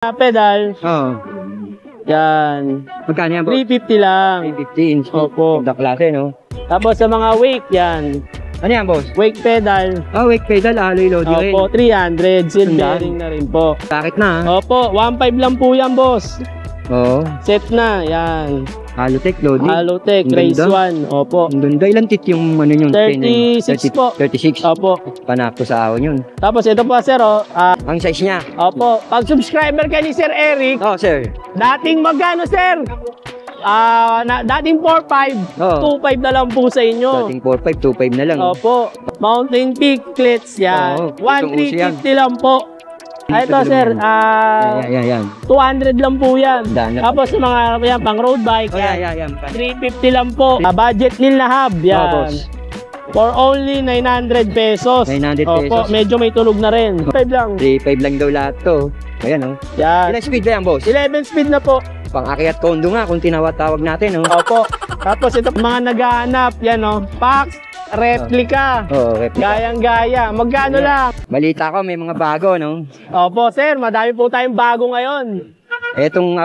Pedal. Oo. Yan. Magkano yan, boss? 350 lang. 350 inch. Opo. Ganda klase, no? Tapos sa mga wake, yan. Ano yan, boss? Wake pedal. Wake pedal, alloy loading rin. Opo, 300. Seal bearing na rin po. Bakit na, ha? Opo, 1.5 lang po yan, boss. Oo. Set na, yan. Halotech loading. Halotech, Ang race ganda. 1. Opo. Ang ganda. Ilan tit yung ano yung 36 po. 36. Opo. Panakto sa ahon yun. Tapos ito po, sir, Ang size niya. opo. Pag subscriber ka ni Sir Eric, Sir. dating magkano, sir? Dating 4.5, Oo. 2.5 na lang po sa inyo. Dating 4.5, 2.5 na lang. Opo. Mountain Peak clits, yan. Oo, usong-uso yan. 1,350 lang po. Ito, sir, Yan. 200 lang po yan. Daan na. Tapos yung mga yan, pang road bike, Yan. 350 lang po. Budget nil na hub, yan. boss. For only 900 pesos. 900 Opo, pesos. medyo may tulog na rin. 5 lang. 3.5 lang daw lahat to. Ayan, oh. Yan. Ilang speed ba yan, boss? 11 speed na po. Pang-akyat kondo nga kung tinawag natin, oh. Opo. Tapos ito, mga naghahanap, yan o. Pax, replica. Oo, replica. Gayang-gaya. Magkano lang? Balita ko, may mga bago, no? Opo, sir. Madami po tayong bago ngayon. Etong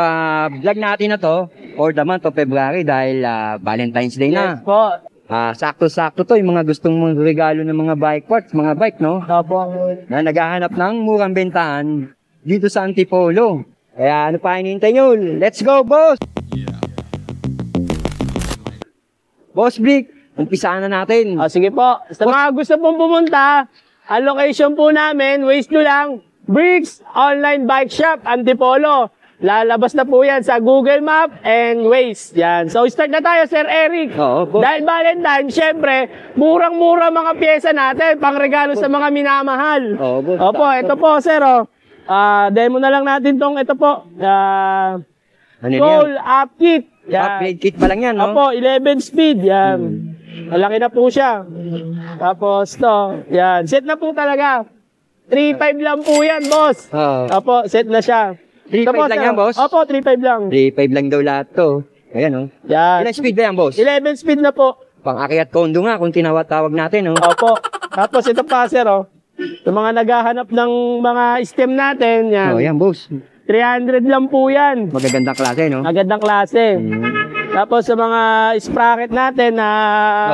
vlog natin na to, for the month of February, dahil Valentine's Day na. Yes po. Sakto-sakto to, yung mga gustong mong regalo ng mga bike parts, mga bike, no? Opo. Na naghahanap ng murang bentahan dito sa Antipolo. Kaya ano pa hinihintay nyo? Let's go, boss! Boss Brick, umpisaan na natin. Sige po. Sa mga gusto pong pumunta, ang location po namin, waste nyo lang, Bricks Online Bike Shop, Antipolo. Lalabas na po yan sa Google Map and Waze. Yan. So, start na tayo, Sir Eric. Oo, boss. Dahil Valentine, syempre, murang-mura mga pyesa natin, pang regalo sa mga minamahal. Oo, boss. Opo, ito po, sir, demo na lang natin tong ito po. Ano Soul yan? Up Kit. Upgrade kit pa lang yan, no? Opo, 11 speed. Yan. Malaki na po siya. Tapos to, yan. Set na po talaga. 3.5 lang po yan, boss. Oo. Opo, set na siya. 3.5 lang yan, boss? Opo, 3.5 lang. 3.5 lang daw lahat to. Ayan, oh. Yan. Ilang speed ba yan, boss? 11 speed na po. Pang-akyat kondo nga kung tinawag natin, oh. Opo. Tapos ito pa, sir, sa mga naghahanap ng mga stem natin, yan. Oh, yan, boss. 300 lang po yan. Magagandang klase, no? Magandang klase. Tapos sa mga sprocket natin na...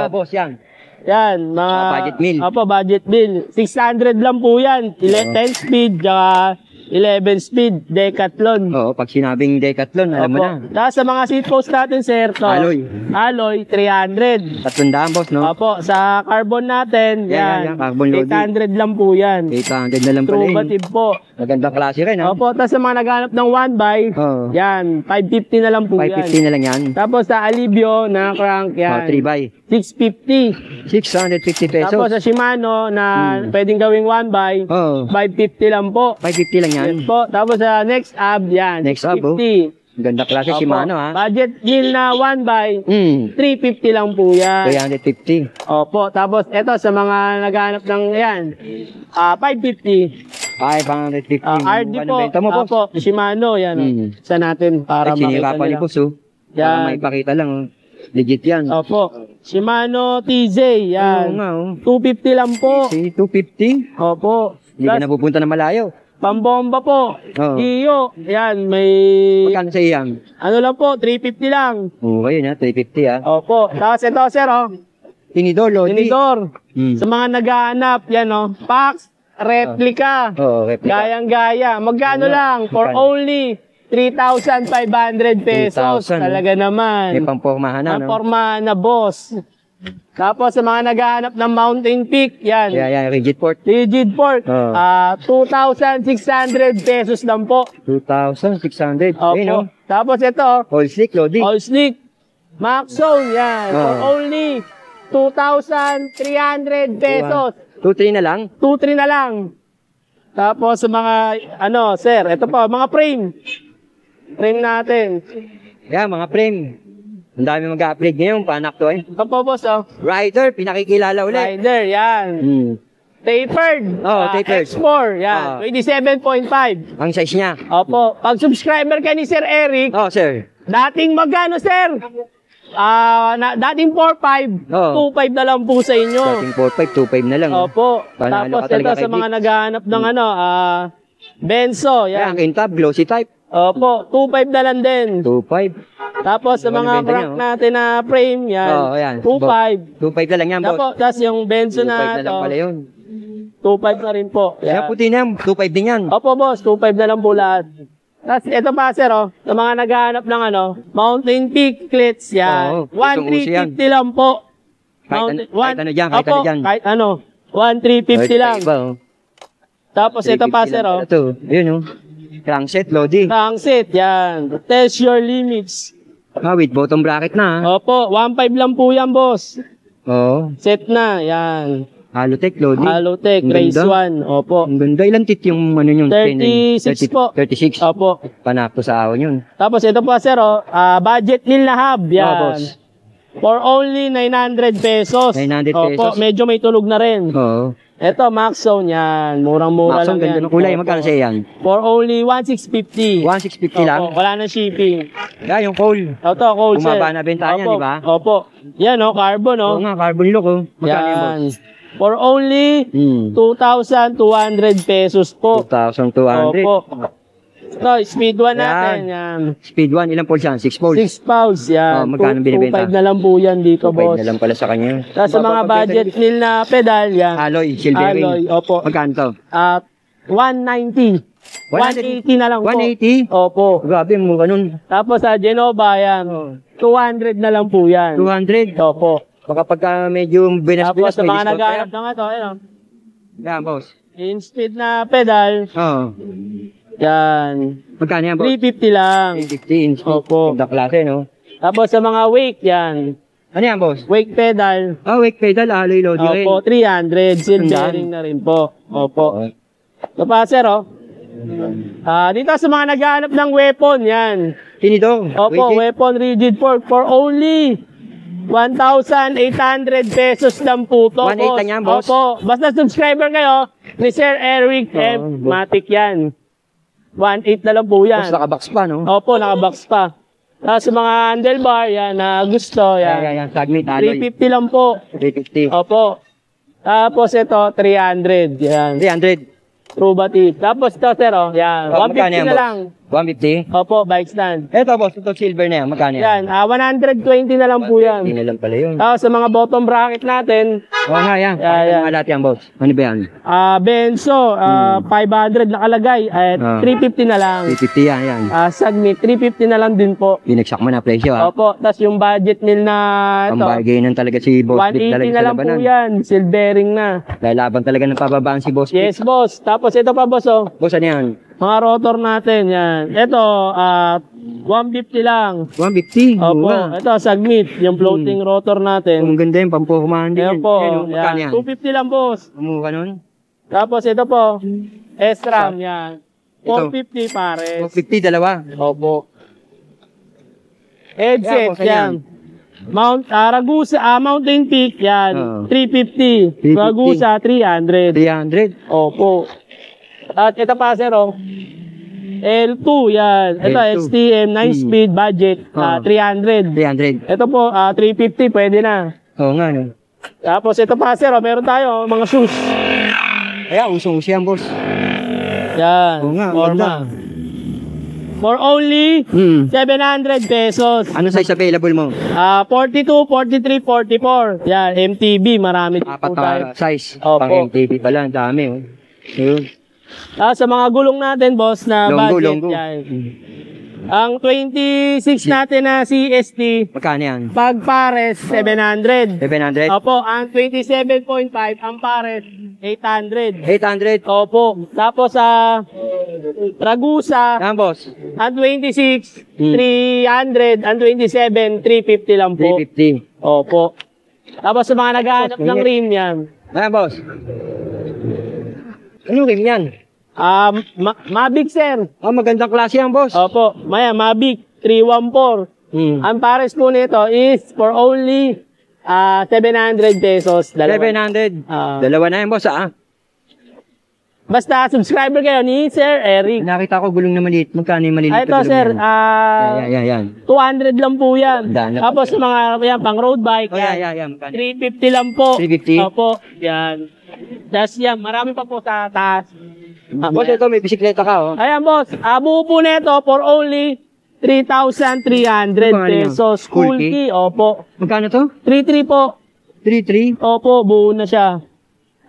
boss, yan. Yan, mga... budget meal. Opo, budget meal. 600 lang po yan. 10 speed, tsaka 11 speed, Decathlon. Oo, pag sinabing Decathlon, alam mo na. Tapos sa mga seat post natin, sir, to, Alloy, 300. 300, boss, no? Opo, sa carbon natin, yan, carbon loading. 800 lang po yan. 800 na lang pala yun. Trubative po. Magandang klase rin, ha? Opo, tapos sa mga naghanap ng 1x, yan, 550 na lang po 550 na lang yan. Tapos sa Alivio na crank, yan, 3x. 650. 650 pesos. Tapos sa Shimano na pwedeng gawing 1x, 550 lang po. 550 lang yan. Yes po. Tapos sa next ab, yan, Next ab, 650. Ganda klase Shimano, ha? Budget deal na 1x, 350 lang po yan. 350. Opo. Tapos eto sa mga naghanap ng yan, 550. 550. RD po. Benta mo, boss? Opo. Shimano, yan. Sa natin para Sinira makita pa ni nila. boss, oh. Para Yan. maipakita lang, oh. Legit yan. Opo. Shimano TJ, yan. Oo nga, oh. 250 lang po. Si 250? Opo. Hindi ka napupunta na malayo. Pambomba po. Oo. Iyo. Yan, may... Magkano sa iyang? Ano lang po, 350 lang. Oo, yun ha, 350 ha. Opo. Tapos ito, sir, Tinidor, Lodi. Tinidor. Sa mga naghahanap, yan, Pax, replica. Oo, replica. Gayang-gaya. Magkano lang? For only 3,500 pesos. 3,000, Talaga naman. May pampormahan na, no? Pampormahan na, boss. Tapos sa mga naghahanap ng Mountain Peak, yan. Yan, rigid port. Rigid port. Oo. 2,600 pesos lang po. 2,600. Opo. Ayun, no? Tapos ito, All slick, Lodi. all slick, Max Zone, yan. For Oo. only 2,300 pesos. 2-3 na lang? 2-3 na lang. Tapos sa mga, sir, ito po, mga frame. Frame natin. Yan, mga frame. Ang dami mag-upgrade ngayon, panak to eh. Ito po, boss, Rider, pinakikilala ulit. Rider, yan. Tapered. Tapered. X4, yan. 27.5. Ang size niya. Opo. Pag subscriber ka ni Sir Eric, Sir. dating magkano, sir? Dating 4.5, 2.5 na lang po sa inyo. Dating 4.5, 2.5 na lang. Opo. Panalo Tapos ka talaga ito kay sa mga Vic. naghahanap ng Benzo, Yan, yan. kintab, glossy type. Opo, 2.5 na lang din. 2.5. Tapos sa mga Benta crank niya, oh. natin na frame, yan. Oo, yan. 2.5. 2.5 na lang yan, boss. Tapos yung Benzo 2.5 na na lang to, pala yun. 2.5 na rin po. Kaya Yan. puti na yan, 2.5 din yan. Opo, boss, 2.5 na lang po lahat. Tapos ito pa, sir, oh, sa mga naghahanap ng Mountain Peak clits, yan. Oo, usong-uso yan. 1,350 lang po. Kahit ano dyan, kahit Opo, ano dyan. kahit ano. 1,350 lang. Iba, oh. Tapos ito pa, 350 sir, lang oh. pala to. Yun, oh. Crankset, Lodi. Crankset, yan. Test your limits. Ah, with bottom bracket na, ha? Opo, 1.5 lang po yan, boss. Oo. Set na, yan. Halotech, Lodi. Halotech, Ang Race ganda. 1. Opo. Ang ganda. Ilan tit yung ano yun? 36 po. 36. Opo. Panakto sa awon yun. Tapos ito po, sir, oh, budget nil na hub, yan. boss. For only 900 pesos. 900 Opo, pesos. medyo may tulog na rin. Oo. Ito, Max Zone, yan. Murang-mura Maxon, lang yan. ganda ng kulay. Opo. Magkano siya yan? For only 1,650. 1,650 lang. Opo, wala na shipping. Yeah, yung coal. Ito, cold sir. Bumaba na benta niya, Opo, di ba? Opo. Yan, oh, carbon, oh. Oo nga, carbon look, oh. Magkano yan, boss? Yan. For only 2,200 pesos po. 2,200. Opo. Ito, speed 1 natin. Yan. Speed 1, ilang poles yan? 6 poles. 6 pounds. Yan. Oh, magkano binibenta? 2.5 na lang po yan dito, 2.5 boss. na lang pala sa kanya. Tapos sa mga budget nil na pedal, yan. Alloy, silvering. Alloy, opo. Magkano to? 190. 180 na lang po. 180? Opo. Grabe, mukha nun. Tapos sa Genova, yan. 200 na lang po yan. 200. Opo. Baka pagka medyo Tapos binas-binas, sa may mga discount naghahanap kaya. ng ito, ayun. Yan, boss. In speed na pedal, Oo. yan. Magkano yan, boss? 350 lang. 350 inch. Opo. Ganda klase, no? Tapos sa mga wake, yan. Ano yan, boss? Wake pedal, Wake pedal, alloy load rin. opo, 300. Silk bearing na rin po. Opo. Ito pa, sir, oh. Dito sa mga naghahanap ng weapon, yan. Tinidor. Opo, weapon rigid fork for only 1,800 pesos lang po to, 1,800 lang yan, boss. Opo, basta subscriber kayo ni Sir Eric M. Matic yan. 1,800 na lang po yan. Boss, nakabox pa, no? Opo, nakabox pa. Tapos sa mga handlebar, yan, na gusto, yan. Yan. Sagmit, alloy. 350 lang po. 350. Opo. Tapos ito, 300. Yan. 300. True batik. Tapos ito, sir, oh, yan. Magkano 150 yan, na boss? lang. 150. Opo, bike stand. Eto, boss, ito silver na yan. Magkano yan? Yan, 120 na lang po yan. Hindi na lang pala yun. Tapos sa mga bottom bracket natin, Oo nga, yan. Yeah. Mga lahat yan, boss. Ano ba yan? Benzo, 500 nakalagay. At 350 na lang. 350 yan. Sagmit, 350 na lang din po. Binagsak mo na presyo, ha? Opo, tapos yung budget nil na ito, Pambargainan talaga si Boss Big 180 talaga na sa lang po labanan. yan. Silvering na. Lalaban talaga ng pababaan si Boss Big. Yes, boss. Tapos ito pa, boss, oh. Boss, ano yan? Mga rotor natin, yan. Ito, 150 lang. 150. Opo, Mura. ito, Sagmit, yung floating rotor natin. Ang ganda yung pampuhumahan din. Ayan po, Yan, magkano yan. yan? 250 lang, boss. Mura nun? Tapos ito po, SRAM, yan. Ito. 450 pares. 250, dalawa. Opo. Headset, Yan, kung yan. Ragusa, Mountain Peak, yan. Oo. 350. 350. Ragusa, 300. 300. Opo. At ito pa, sir, oh. L2, yan. Ito, L2. STM, 9-speed, budget, Oo. 300. 300. Ito po, 350, pwede na. Oo nga, no? Tapos ito pa, sir, oh, meron tayo, mga shoes. Kaya, usong-uso yan, boss. Yan, Oo nga, forma. ganda. For only 700 pesos. Ano size available mo? 42, 43, 44. Yan, MTB, marami din po Apat tayo. na size. Opo. Pang MTV pala, ang dami, oh. Ayun. Sa mga gulong natin, boss, na budget, Longgo. yan. Ang 26 natin na CST, Magkano yan? pag pares, 700. 700? Opo, ang 27.5, ang pares, 800. 800? Opo. Tapos sa Ragusa, Yan, boss. ang 26, 300. Ang 27, 350 lang po. 350. Opo. Tapos sa mga naghahanap ng rim yan, Yan, boss. Ano rim yan? Mavic, sir. Magandang klase yan, boss. Opo, Mavic 314. Ang pares po nito is for only 700 pesos. Dalawa. 700. Ah. Dalawa na yan, boss, ah. Basta subscriber kayo ni Sir Eric. Nakita ko gulong na maliit. Magkano yung maliit? Ito, sir, Yan. 200 lang po yan. Daan na. Tapos sa mga yan, pang road bike, Oh, yan. yan. Magkano? 350 lang po. 350? Opo, yan. Tapos yan, marami pa po sa taas. Boss, ito may bisikleta ka, oh. Ayan, boss. Buo po nito for only 3,300 pesos. School School key? key, opo. Magkano to? 3,300 po. 3,300? Opo, buo na siya.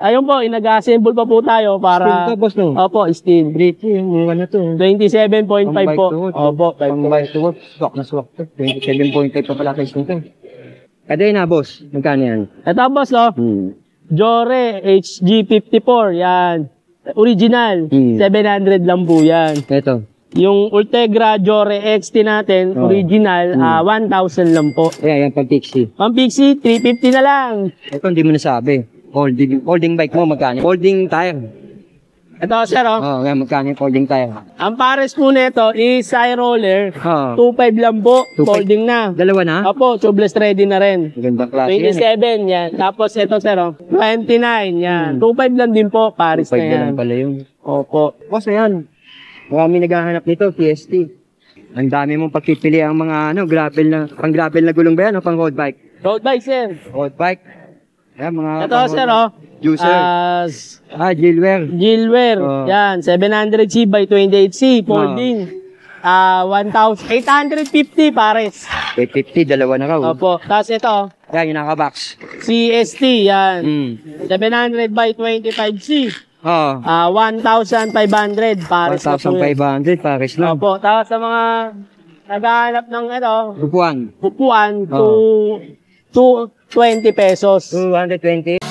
Ayun po, nag-assemble pa po tayo para... Steel to, boss, no? Opo, steel. 3,300, yung ano to. 27.5 po. Opo, Pang bike to work. Swak na swak to. 27.5 pa pala kayo nito. Kadena, boss. Magkano yan? Ito, boss, oh. Jore HG54, yan. Original, 700 lang po yan. Ito. Yung Ultegra Jore XT natin, original, 1,000 lang po. Ayan, yan pang Pixie. Ang Pixie, 350 na lang. Ito, hindi mo nasabi. Holding bike mo, magkano? Holding tire. Ito, sir, oh. Oh, yan, magkano yung folding tire? Ang pares po nito is side roller. Oh. 2.5 lang po, 2.5. folding na. Dalawa na? Opo, tubeless ready na rin. Magandang klase yan. 27, yan. Tapos ito, sir, oh. 29, yan. 2.5 lang din po, pares 2.5 na yan. lang pala yun. Opo. Boss, ayan. Marami naghahanap nito, TST. Ang dami mong pagpipili ang mga pang-gravel na gulong ba yan o pang road bike? Road bike, sir. Road bike. Ayan, mga Ito, sir, oh. Juicer. Gilware. Gilware. Oh. Yan, 700C by 28C, folding. 1,850 pares. 850, dalawa na raw. Opo. Tapos ito, Ayan, yung naka-box. CST, yan. 700 Mm. by 25C. Oo. 1,500 pares na po yun. 1,500, pares lang. Opo. Tapos sa mga naghahanap ng Upuan. upuan, to 20 pesos. 220.